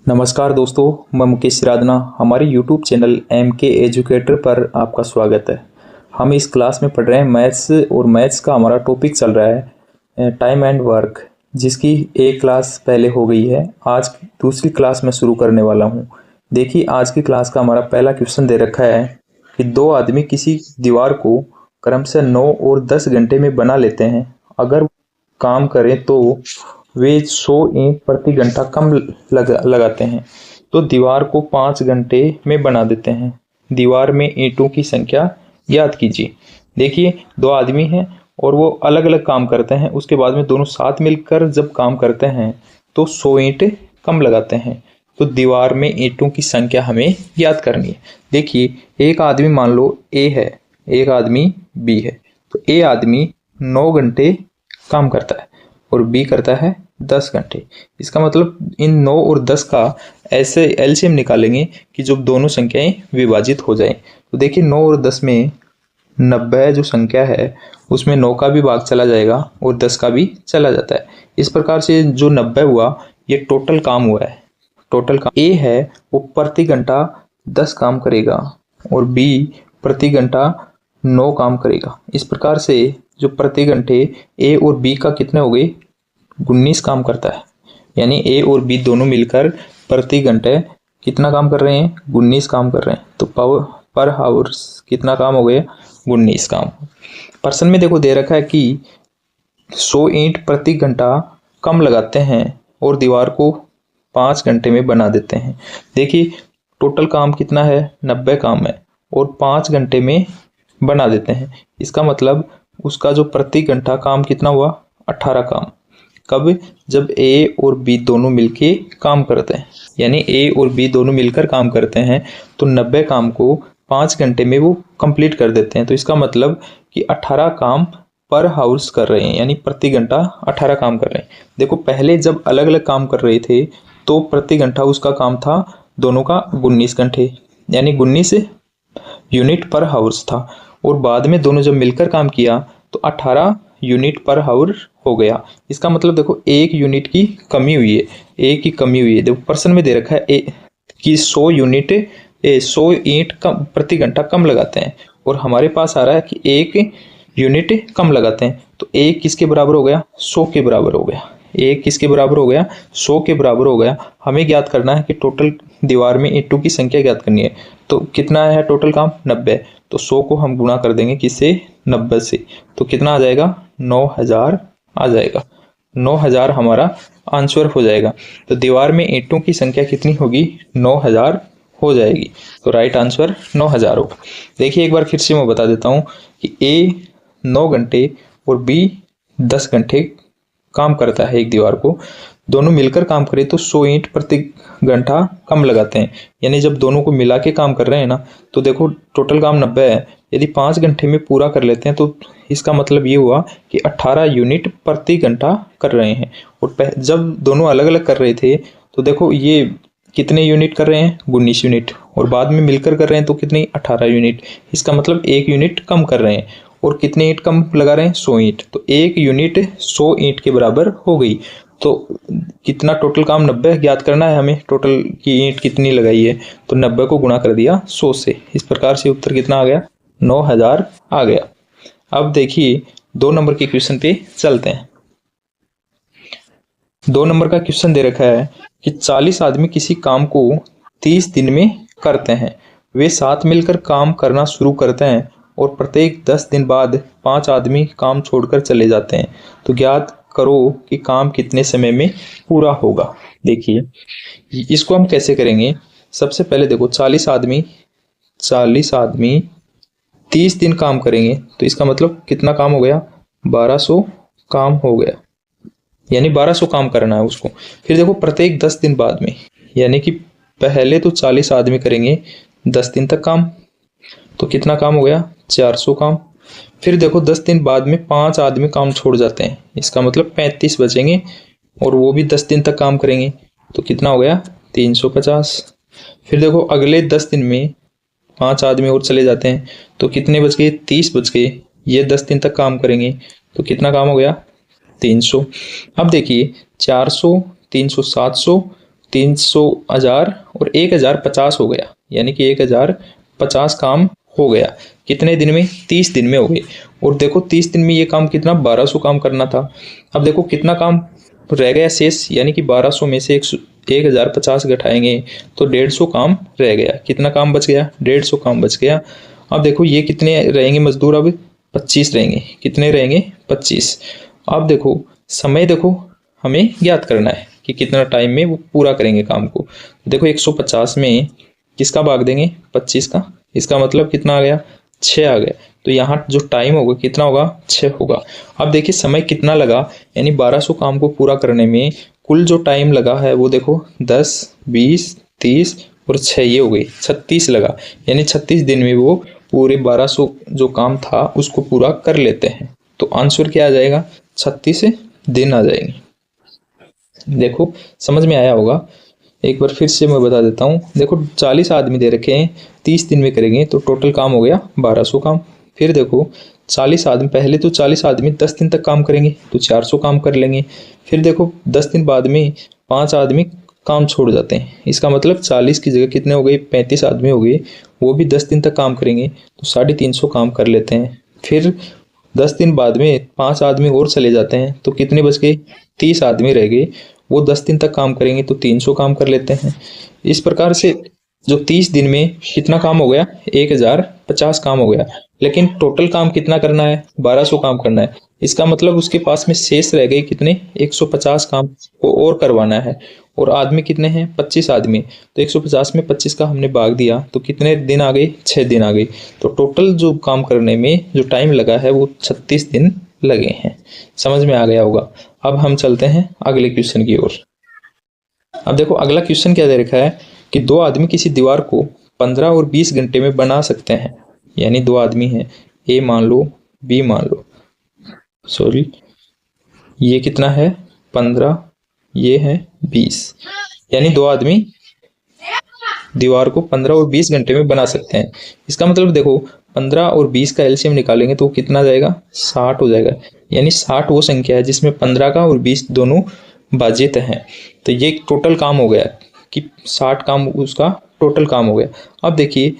नमस्कार दोस्तों, मैं मुकेश सिरादना। हमारे YouTube चैनल MK एजुकेटर पर आपका स्वागत है। हम इस क्लास में पढ़ रहे हैं मैथ्स और मैथ्स का हमारा टॉपिक चल रहा है टाइम एंड वर्क, जिसकी एक क्लास पहले हो गई है। आज दूसरी क्लास में शुरू करने वाला हूं। देखिए, आज की क्लास का हमारा पहला क्वेश्चन दे रखा है कि दो आदमी किसी दीवार को क्रमशः 9 और 10 घंटे में बना लेते हैं। अगर काम करें तो वे 100 ईंट प्रति घंटा कम लगाते हैं, तो दीवार को 5 घंटे में बना देते हैं। दीवार में ईंटों की संख्या याद कीजिए। देखिए, दो आदमी हैं और वो अलग अलग काम करते हैं। उसके बाद में दोनों साथ मिलकर जब काम करते हैं तो 100 ईंट कम लगाते हैं। तो दीवार में ईंटों की संख्या हमें याद करनी है। देखिए, एक आदमी मान लो ए है, एक आदमी बी है। तो ए आदमी 9 घंटे काम करता है और बी करता है 10 घंटे। इसका मतलब इन 9 और 10 का ऐसे एलसीएम निकालेंगे कि जब दोनों संख्याएं विभाजित हो जाएं। तो देखिए, 9 और 10 में 90 जो संख्या है उसमें 9 का भी भाग चला जाएगा और 10 का भी चला जाता है। इस प्रकार से जो 90 हुआ ये टोटल काम हुआ है। टोटल काम ए है वो प्रति घंटा 10 काम करेगा और बी प्रति घंटा 9 काम करेगा। इस प्रकार से जो प्रति घंटे ए और बी का कितने हो गए, 19 काम करता है। यानी ए और बी दोनों मिलकर प्रति घंटे कितना काम कर रहे हैं, 19 काम कर रहे हैं। तो पावर पर हावर्स कितना काम हो गया, 19 काम। प्रश्न में देखो दे रखा है कि 100 ईंट प्रति घंटा कम लगाते हैं और दीवार को 5 घंटे में बना देते हैं। देखिए, टोटल काम कितना है, 90 काम है और 5 घंटे में बना देते हैं। इसका मतलब उसका जो प्रति घंटा काम कितना हुआ, 18 काम। कब, जब ए और बी दोनों मिलके काम करते हैं। यानी ए और बी दोनों मिलकर काम करते हैं तो 90 काम को 5 घंटे में वो कंप्लीट कर देते हैं। तो इसका मतलब कि 18 काम पर हाउस कर रहे हैं, यानी प्रति घंटा 18 काम कर रहे हैं। देखो, पहले जब अलग अलग काम कर रहे थे तो प्रति घंटा उसका काम था दोनों का 19 घंटे, यानी 19 यूनिट पर हाउस था। और बाद में दोनों जब मिलकर काम किया तो 18 यूनिट पर हावर हो गया। इसका मतलब देखो, एक यूनिट की कमी हुई है, एक की कमी हुई है। देखो, प्रश्न में दे रखा है कि 100 ईंट कम प्रति घंटा कम लगाते हैं और हमारे पास आ रहा है कि 1 यूनिट कम लगाते हैं। तो एक किसके बराबर हो गया, 100 के बराबर हो गया। एक किसके बराबर हो गया, 100 के बराबर हो गया। हमें ज्ञात करना है कि टोटल दीवार में ईंटों की संख्या ज्ञात करनी है। तो कितना है टोटल काम, 90। तो 100 को हम गुणा कर देंगे किससे, 90 से। तो कितना आ जाएगा, 9000 आ जाएगा। 9000 हमारा आंसर हो जाएगा। तो दीवार में ईंटों की संख्या कितनी होगी, 9000 हो जाएगी। तो राइट आंसर 9000 होगा। देखिए, एक बार फिर से मैं बता देता हूँ कि ए 9 घंटे और बी 10 घंटे काम करता है एक दीवार को। दोनों मिलकर काम करें तो 100 ईंट प्रति घंटा कम लगाते हैं। यानी जब दोनों को मिला के काम कर रहे हैं ना, तो देखो टोटल काम 90 है। यदि 5 घंटे में पूरा कर लेते हैं तो इसका मतलब ये हुआ कि 18 यूनिट प्रति घंटा कर रहे हैं। और जब दोनों अलग अलग कर रहे थे तो देखो ये कितने यूनिट कर रहे हैं, 19 यूनिट। और बाद में मिलकर कर रहे हैं तो कितनी, 18 यूनिट। इसका मतलब 1 यूनिट कम कर रहे हैं। और कितने ईंट कम लगा रहे हैं, 100 ईंट। तो 1 यूनिट 100 ईंट के बराबर हो गई। तो कितना टोटल काम, 90 ज्ञात करना है हमें, टोटल की ईंट कितनी लगाई है। तो 90 को गुणा कर दिया 100 से। इस प्रकार से उत्तर कितना आ गया, 9000 आ गया। अब देखिए 2 नंबर के क्वेश्चन पे चलते हैं। 2 नंबर का क्वेश्चन दे रखा है कि 40 आदमी किसी काम को 30 दिन में करते हैं। वे साथ मिलकर काम करना शुरू करते हैं और प्रत्येक 10 दिन बाद 5 आदमी काम छोड़कर चले जाते हैं। तो ज्ञात करो कि काम कितने समय में पूरा होगा। देखिए, इसको हम कैसे करेंगे। सबसे पहले देखो, 40 आदमी 30 दिन काम करेंगे तो इसका मतलब कितना काम हो गया, 1200 काम हो गया। यानी 1200 काम करना है उसको। फिर देखो, प्रत्येक 10 दिन बाद में, यानी कि पहले तो 40 आदमी करेंगे 10 दिन तक काम, तो कितना काम हो गया, 400 काम। फिर देखो 10 दिन बाद में 5 आदमी काम छोड़ जाते हैं, इसका मतलब 35 बचेंगे और वो भी 10 दिन तक काम करेंगे। तो कितना हो गया, 350। फिर देखो अगले 10 दिन में 5 आदमी और चले जाते हैं तो कितने बच गए, 30 बच गए। ये 10 दिन तक काम करेंगे तो कितना काम हो गया, 300। अब देखिए 400, 300, 700 300 हजार और 1050 हो गया, यानी कि 1050 काम हो गया। कितने दिन में? 30 दिन में हो गए। और देखो 30 दिन में ये काम कितना, 1200 काम करना था। अब देखो कितना काम रह गया शेष, यानी कि 1200 में से 1050 घटाएंगे तो 150 काम रह गया। कितना काम बच गया? 150 काम बच गया। अब देखो ये कितने रहेंगे मजदूर, अब 25 रहेंगे। कितने रहेंगे? 25। अब देखो समय, देखो हमें ज्ञात करना है कि कितना टाइम में वो पूरा करेंगे काम को। देखो 150 में किसका भाग देंगे? 25 का। इसका मतलब कितना आ गया? 6 आ गया। तो यहाँ जो टाइम होगा कितना होगा? 6 होगा। अब देखिए समय कितना लगा, यानी 1200 काम को पूरा करने में कुल जो टाइम लगा है वो देखो 10, 20, 30 और 6 ये हो गई 36 लगा। यानी 36 दिन में वो पूरे 1200 जो काम था उसको पूरा कर लेते हैं। तो आंसर क्या आ जाएगा? 36 दिन आ जाएंगे। देखो समझ में आया होगा। एक बार फिर से मैं बता देता हूँ। देखो 40 आदमी दे रखे हैं, 30 दिन में करेंगे तो टोटल काम हो गया 1200 काम। फिर देखो 40 आदमी, पहले तो 40 आदमी 10 दिन तक काम करेंगे तो 400 काम कर लेंगे। फिर देखो 10 दिन बाद में 5 आदमी काम छोड़ जाते हैं। इसका मतलब 40 की जगह कितने हो गए? 35 आदमी हो गए। वो भी 10 दिन तक काम करेंगे तो 350 काम कर लेते हैं। फिर 10 दिन बाद में 5 आदमी और चले जाते हैं तो कितने बच गए? 30 आदमी रह गए। वो 10 दिन तक काम करेंगे तो 300 काम कर लेते हैं। इस प्रकार से जो 30 दिन में कितना काम हो गया? 1050 काम हो गया। लेकिन टोटल काम कितना करना है? 1200 काम करना है। इसका मतलब उसके पास में शेष रह गए कितने? 150 काम को और करवाना है। और आदमी कितने हैं? 25 आदमी। तो 150 में 25 का हमने भाग दिया तो कितने दिन आ गए? 6 दिन आ गए। तो टोटल जो काम करने में जो टाइम लगा है वो 36 दिन लगे हैं। समझ में आ गया होगा। अब हम चलते हैं अगले क्वेश्चन की ओर। अब देखो अगला क्वेश्चन क्या दे रखा है कि 2 आदमी किसी दीवार को 15 और 20 घंटे में बना सकते हैं। यानी 2 आदमी हैं, ए मान लो, बी मान लो, सॉरी ये कितना है? 15, ये है 20। यानी 2 आदमी दीवार को 15 और 20 घंटे में बना सकते हैं। इसका मतलब देखो 15 और 20 का एलसीएम निकालेंगे तो कितना जाएगा? 60 हो जाएगा। यानी 60 वो संख्या है जिसमें 15 का और 20 दोनों बाजित हैं। तो ये टोटल काम हो गया कि 60 काम उसका टोटल काम हो गया। अब देखिए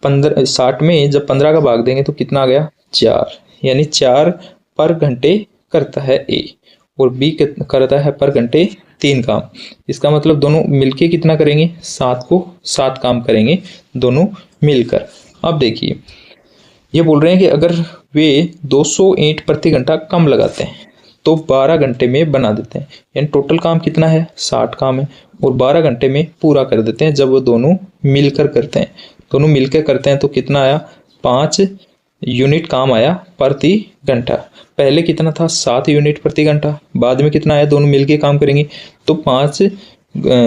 60 में जब 15 का भाग देंगे तो कितना आ गया? 4। यानी 4 पर घंटे करता है ए और बी करता है पर घंटे 3 काम। इसका मतलब दोनों मिलके कितना करेंगे? 7 को 7 काम करेंगे दोनों मिलकर। अब देखिए ये बोल रहे हैं कि अगर वे 200 ईंट प्रति घंटा कम लगाते हैं तो 12 घंटे में बना देते हैं। यानी टोटल काम कितना है? 60 काम है और 12 घंटे में पूरा कर देते हैं जब वो दोनों मिलकर करते हैं। दोनों मिलकर करते हैं तो कितना आया? 5 यूनिट काम आया प्रति घंटा। पहले कितना था? 7 यूनिट प्रति घंटा। बाद में कितना आया? दोनों मिलके काम करेंगे तो 5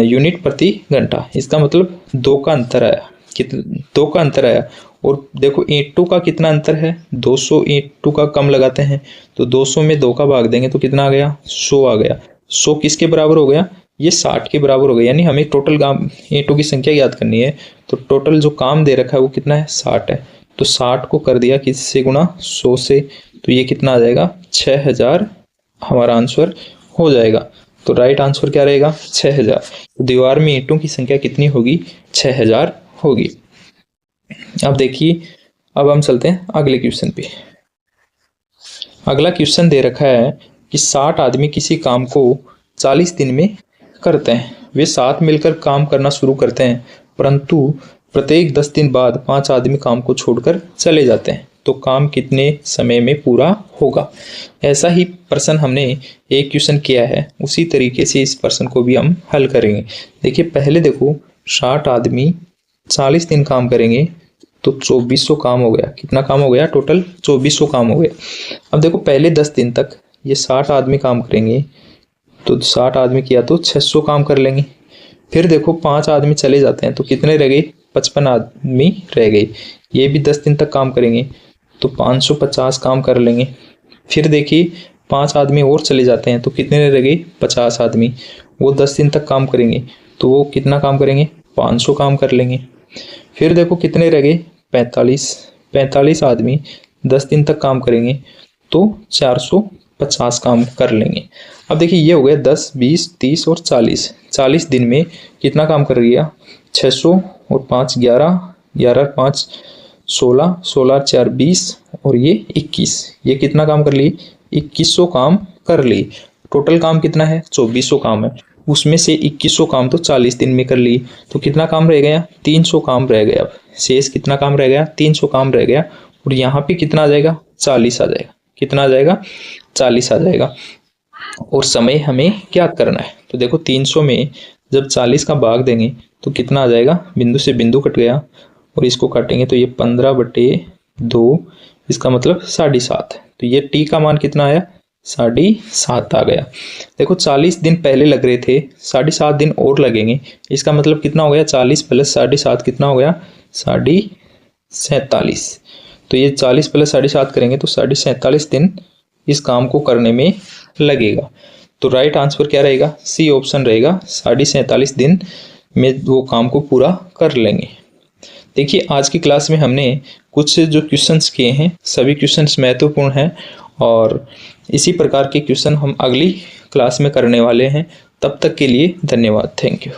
यूनिट प्रति घंटा। इसका मतलब 2 का अंतर आया। 2 का अंतर आया। और देखो ईंटों का कितना अंतर है? 200 ईंटों का कम लगाते हैं तो 200 में 2 का भाग देंगे तो कितना आ गया? 100 आ गया। 100 किसके बराबर हो गया? ये 60 के बराबर हो गया। यानी हमें टोटल काम ईंटों की संख्या याद करनी है। तो टोटल जो काम दे रखा है वो कितना है? 60 है। तो 60 को कर दिया किससे गुणा? 100 से। तो ये कितना आ जाएगा? 6000 हमारा आंसर हो जाएगा। तो राइट आंसर क्या रहेगा? 6000। तो दीवार में ईंटों की संख्या कितनी होगी? 6000 होगी। अब देखिए अब हम चलते हैं अगले क्वेश्चन पे। अगला क्वेश्चन दे रखा है कि 60 आदमी किसी काम को 40 दिन में करते हैं। वे साथ मिलकर काम करना शुरू करते हैं परंतु प्रत्येक 10 दिन बाद 5 आदमी काम को छोड़कर चले जाते हैं तो काम कितने समय में पूरा होगा? ऐसा ही प्रश्न हमने एक क्वेश्चन किया है, उसी तरीके से इस प्रश्न को भी हम हल करेंगे। देखिए पहले देखो 60 आदमी 40 दिन काम करेंगे तो 2400 काम हो गया। कितना काम हो गया? टोटल 2400 काम हो गया। अब देखो पहले 10 दिन तक ये 60 आदमी काम करेंगे तो 60 आदमी किया तो 600 काम कर लेंगे। फिर देखो 5 आदमी चले जाते हैं तो कितने रह गए? 55 आदमी रह गए। ये भी 10 दिन तक काम करेंगे तो 550 काम कर लेंगे। फिर देखिए 5 आदमी और चले जाते हैं तो कितने रह गए? 50 आदमी। वो 10 दिन तक काम करेंगे तो वो कितना काम करेंगे? 500 काम कर लेंगे। फिर देखो कितने रह गए? 45 आदमी 10 दिन तक काम करेंगे तो 450 काम कर लेंगे। अब देखिए ये हो गया 10, 20, 30 और 40। 40 दिन में कितना काम कर लिया? 600 और 5 11, 11 5 16, 16 4 20 और ये 21। ये कितना काम कर ली? 2100 काम कर ली। टोटल काम कितना है? 2400 काम है। उसमें से 2100 काम तो 40 दिन में कर ली, तो कितना काम रह गया? 300 काम रह गया। अब शेष कितना काम रह गया? 300 काम रह गया। और यहाँ पे कितना आ जाएगा? 40 आ जाएगा। कितना आ जाएगा? 40 आ जाएगा। और समय हमें क्या करना है? तो देखो 300 में जब 40 का भाग देंगे तो कितना आ जाएगा? बिंदु से बिंदु कट गया और इसको काटेंगे तो ये 15/2, इसका मतलब 7.5। तो ये टी का मान कितना आया? 7.5 आ गया। देखो 40 दिन पहले लग रहे थे, 7.5 दिन और लगेंगे। इसका मतलब कितना हो गया? 40 + 7.5 कितना हो गया? 47.5। तो ये 40 + 7.5 करेंगे तो 47 दिन इस काम को करने में लगेगा। तो राइट आंसर क्या रहेगा? सी ऑप्शन रहेगा। 47.5 दिन में वो काम को पूरा कर लेंगे। देखिए आज की क्लास में हमने कुछ जो क्वेश्चंस किए हैं, सभी क्वेश्चंस महत्वपूर्ण हैं और इसी प्रकार के क्वेश्चन हम अगली क्लास में करने वाले हैं। तब तक के लिए धन्यवाद। Thank you.